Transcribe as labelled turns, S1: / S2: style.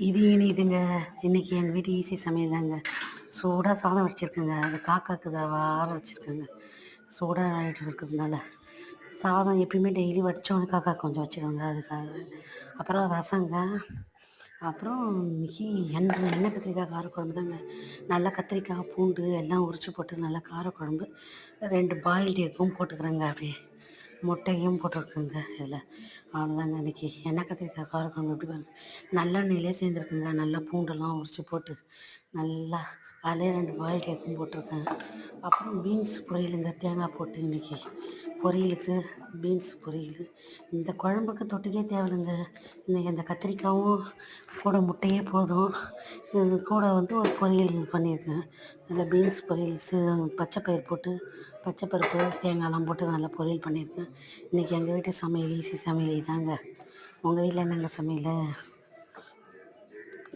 S1: இது இனிதுங்க. இன்னைக்கு எங்கள் வீட்டு ஈஸி சமையல் தாங்க. சூடாக சாதம் வச்சுருக்கேங்க. அது காக்காக்கு வார வச்சுருக்கேங்க. சூடாக ஆகிட்டு இருக்கிறதுனால சாதம் எப்பயுமே டெய்லி வடித்தோன்னே காக்கா கொஞ்சம் வச்சுருவாங்க அதுக்காக. அப்புறம் ரசங்க. அப்புறம் இன்னைக்கு எண்ணெய் கத்திரிக்காய் காரக்குழம்பு தாங்க. நல்லா கத்திரிக்காய் பூண்டு எல்லாம் உரித்து போட்டு நல்லா காரக்குழம்பு. 2 பாயில்டு எக்கும் போட்டுக்கிறேங்க. அப்படியே முட்டையும் போட்டிருக்குங்க இதில். அவ்வளோதாங்க இன்றைக்கி எண்ணெய் கத்திரிக்காய் காரக்குழம்பு. எப்படி பாருங்க, நல்லெண்ணெயிலே சேர்ந்துருக்குங்க. நல்லா பூண்டெல்லாம் உரித்து போட்டு நல்லா அதிலே 2 பாயில் கேக்கும் போட்டிருக்கேன். அப்புறம் பீன்ஸ் பொரியலுங்க, தேங்காய் போட்டு இன்றைக்கி பொரியலுக்கு பீன்ஸ் பொரியல். இந்த குழம்புக்கு தொட்டுக்கே தேவையில்லைங்க. இன்றைக்கி அந்த கத்திரிக்காயும் கூட முட்டையே போதும். இது கூட ஒரு பொரியல் பண்ணியிருக்கேன். நல்லா பீன்ஸ் பொரியல், பச்சைப்பயிறு போட்டு பச்சைப்பருப்பு தேங்காய்லாம் போட்டு நல்லா பொரியல் பண்ணியிருக்கேன். இன்றைக்கி எங்கள் வீட்டு சமையல் ஈஸி சமையல் இதாங்க. உங்கள் வீட்டில் என்னங்க சமையல்?